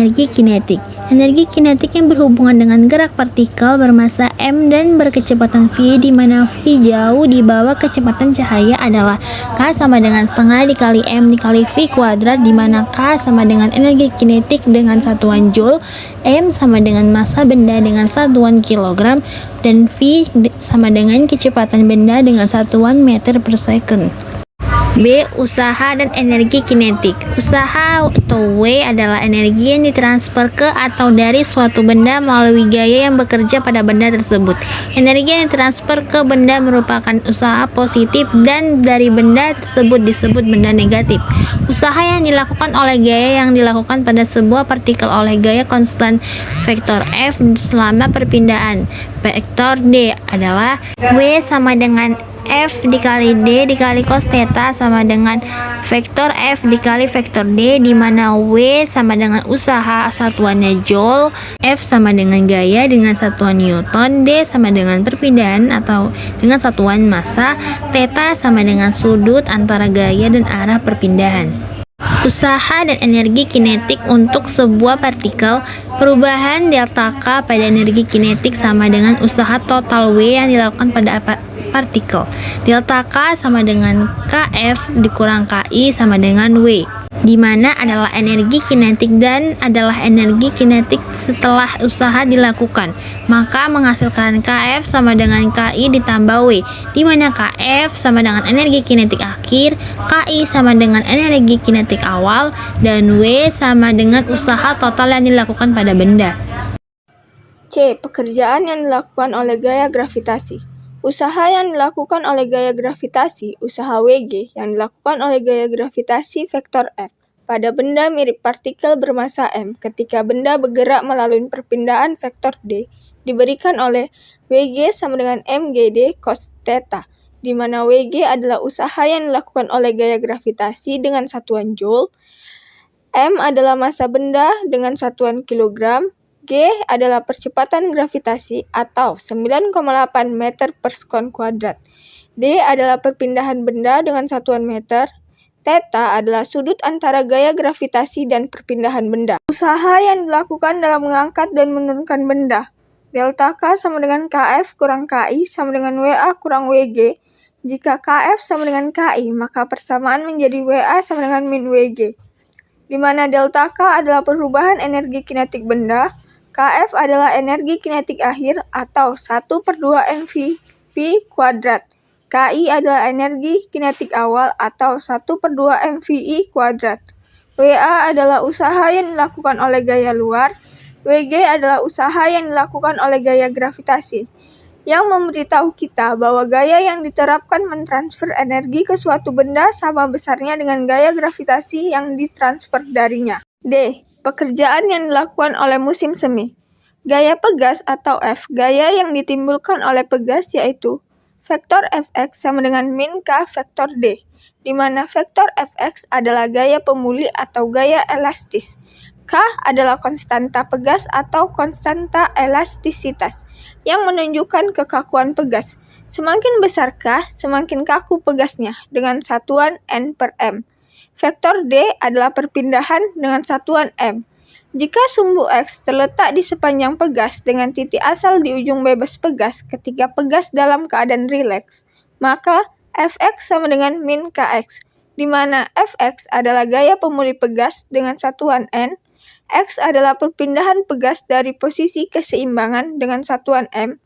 energi kinetik. Energi kinetik yang berhubungan dengan gerak partikel bermassa m dan berkecepatan v, di mana v jauh di bawah kecepatan cahaya adalah K sama dengan setengah dikali m dikali v kuadrat, di mana K sama dengan energi kinetik dengan satuan joule, m sama dengan massa benda dengan satuan kilogram, dan v sama dengan kecepatan benda dengan satuan meter per second. B. Usaha dan energi kinetik. Usaha atau W adalah energi yang ditransfer ke atau dari suatu benda melalui gaya yang bekerja pada benda tersebut. Energi yang ditransfer ke benda merupakan usaha positif dan dari benda tersebut disebut benda negatif. Usaha yang dilakukan oleh gaya yang dilakukan pada sebuah partikel oleh gaya konstan vektor F selama perpindahan. Vektor D adalah W sama dengan F dikali D dikali cos theta sama dengan vektor F dikali vektor D, di mana W sama dengan usaha satuannya joule, F sama dengan gaya dengan satuan Newton, D sama dengan perpindahan atau dengan satuan massa, theta sama dengan sudut antara gaya dan arah perpindahan. Usaha dan energi kinetik untuk sebuah partikel. Perubahan delta K pada energi kinetik sama dengan usaha total W yang dilakukan pada partikel. Delta K sama dengan Kf dikurang Ki sama dengan W, di mana adalah energi kinetik dan adalah energi kinetik setelah usaha dilakukan. Maka menghasilkan Kf sama dengan Ki ditambah W, di mana Kf sama dengan energi kinetik akhir, Ki sama dengan energi kinetik awal, dan W sama dengan usaha total yang dilakukan pada benda. C. Pekerjaan yang dilakukan oleh gaya gravitasi. Usaha yang dilakukan oleh gaya gravitasi, usaha Wg yang dilakukan oleh gaya gravitasi vektor F pada benda mirip partikel bermassa m ketika benda bergerak melalui perpindahan vektor D diberikan oleh Wg sama dengan mgd cos theta, di mana Wg adalah usaha yang dilakukan oleh gaya gravitasi dengan satuan joule, m adalah massa benda dengan satuan kilogram, G adalah percepatan gravitasi atau 9,8 meter per sekon kuadrat. D adalah perpindahan benda dengan satuan meter. Theta adalah sudut antara gaya gravitasi dan perpindahan benda. Usaha yang dilakukan dalam mengangkat dan menurunkan benda. Delta K sama dengan Kf kurang Ki sama dengan Wa kurang Wg. Jika Kf sama dengan Ki, maka persamaan menjadi Wa sama dengan min Wg, di mana delta K adalah perubahan energi kinetik benda. Kf adalah energi kinetik akhir atau 1/2 mv P kuadrat. Ki adalah energi kinetik awal atau 1/2 mvi kuadrat. Wa adalah usaha yang dilakukan oleh gaya luar. Wg adalah usaha yang dilakukan oleh gaya gravitasi, yang memberitahu kita bahwa gaya yang diterapkan mentransfer energi ke suatu benda sama besarnya dengan gaya gravitasi yang ditransfer darinya. D. Pekerjaan yang dilakukan oleh musim semi. Gaya pegas atau F, gaya yang ditimbulkan oleh pegas yaitu vektor Fx sama dengan min K vektor D, di mana vektor Fx adalah gaya pemulih atau gaya elastis. K adalah konstanta pegas atau konstanta elastisitas yang menunjukkan kekakuan pegas. Semakin besar K, semakin kaku pegasnya dengan satuan N per M. Vektor D adalah perpindahan dengan satuan M. Jika sumbu X terletak di sepanjang pegas dengan titik asal di ujung bebas pegas ketika pegas dalam keadaan rileks, maka Fx sama dengan min Kx, di mana Fx adalah gaya pemulih pegas dengan satuan N, X adalah perpindahan pegas dari posisi keseimbangan dengan satuan M.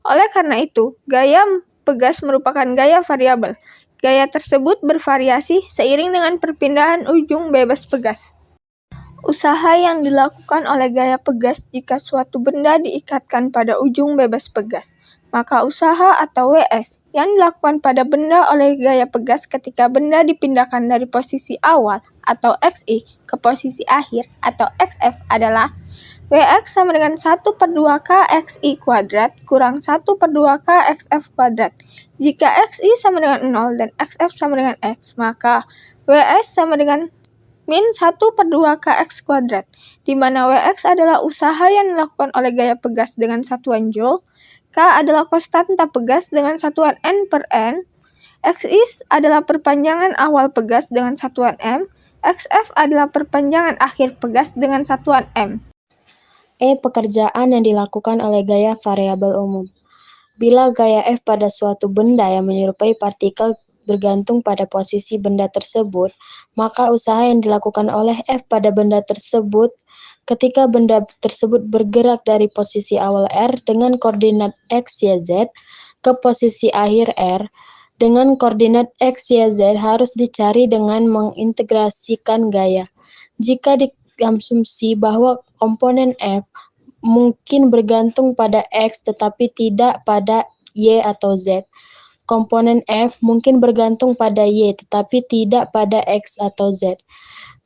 Oleh karena itu, gaya pegas merupakan gaya variabel. Gaya tersebut bervariasi seiring dengan perpindahan ujung bebas pegas. Usaha yang dilakukan oleh gaya pegas jika suatu benda diikatkan pada ujung bebas pegas, maka usaha atau Ws yang dilakukan pada benda oleh gaya pegas ketika benda dipindahkan dari posisi awal atau Xi ke posisi akhir atau Xf adalah Wx sama dengan 1/2 kxi kuadrat kurang 1/2 kxf kuadrat. Jika xi sama dengan 0 dan xf sama dengan x, maka Ws sama dengan min 1/2 kx kuadrat, di mana Wx adalah usaha yang dilakukan oleh gaya pegas dengan satuan joule, K adalah konstanta pegas dengan satuan N per N, Xi adalah perpanjangan awal pegas dengan satuan M, XF adalah perpanjangan akhir pegas dengan satuan M. Pekerjaan yang dilakukan oleh gaya variabel umum. Bila gaya F pada suatu benda yang menyerupai partikel bergantung pada posisi benda tersebut, maka usaha yang dilakukan oleh F pada benda tersebut ketika benda tersebut bergerak dari posisi awal R dengan koordinat X, Y, Z ke posisi akhir R dengan koordinat X, Y, Z harus dicari dengan mengintegrasikan gaya. Jika diasumsi bahwa komponen F mungkin bergantung pada X tetapi tidak pada Y atau Z. Komponen F mungkin bergantung pada Y tetapi tidak pada X atau Z.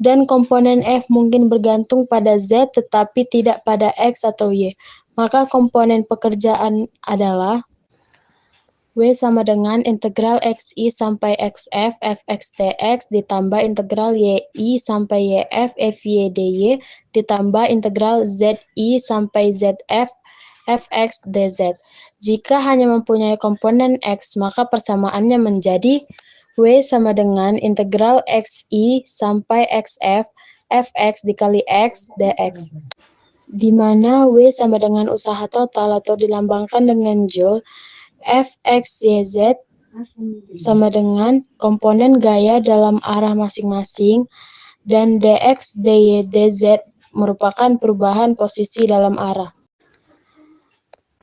Dan komponen F mungkin bergantung pada Z tetapi tidak pada X atau Y. Maka komponen pekerjaan adalah W sama dengan integral XI sampai XF Fx dx ditambah integral YI sampai YF Fy dy ditambah integral ZI sampai ZF Fx dz. Jika hanya mempunyai komponen X, maka persamaannya menjadi W sama dengan integral XI sampai XF Fx dikali X dx. Di mana W sama dengan usaha total atau dilambangkan dengan Joule, Fx/Yz sama dengan komponen gaya dalam arah masing-masing, dan dx, dy, dz merupakan perubahan posisi dalam arah.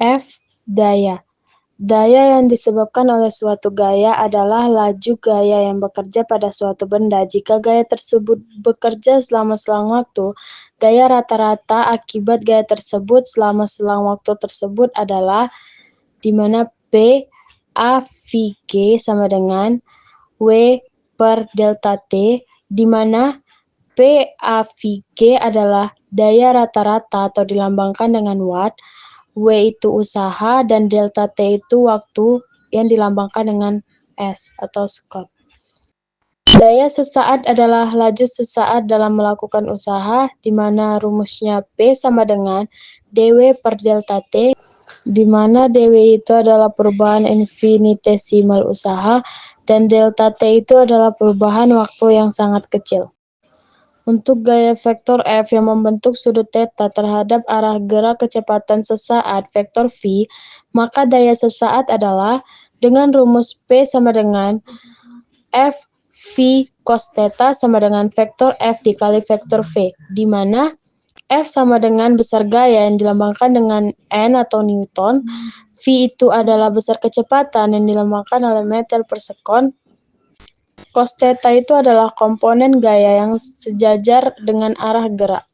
F. Daya. Daya yang disebabkan oleh suatu gaya adalah laju gaya yang bekerja pada suatu benda. Jika gaya tersebut bekerja selama selang waktu, gaya rata-rata akibat gaya tersebut selama selang waktu tersebut adalah di mana P A V G sama dengan W per delta T, di mana P A V G adalah daya rata-rata atau dilambangkan dengan watt, W itu usaha, dan delta T itu waktu yang dilambangkan dengan S atau Scott. Daya sesaat adalah laju sesaat dalam melakukan usaha, di mana rumusnya P sama dengan dW per delta T, di mana dW itu adalah perubahan infinitesimal usaha, dan delta T itu adalah perubahan waktu yang sangat kecil. Untuk gaya vektor F yang membentuk sudut theta terhadap arah gerak kecepatan sesaat vektor V, maka daya sesaat adalah dengan rumus P sama dengan F V cos theta sama dengan vektor F dikali vektor V, di mana F sama dengan besar gaya yang dilambangkan dengan N atau Newton, V itu adalah besar kecepatan yang dilambangkan oleh meter per sekon, cos theta itu adalah komponen gaya yang sejajar dengan arah gerak.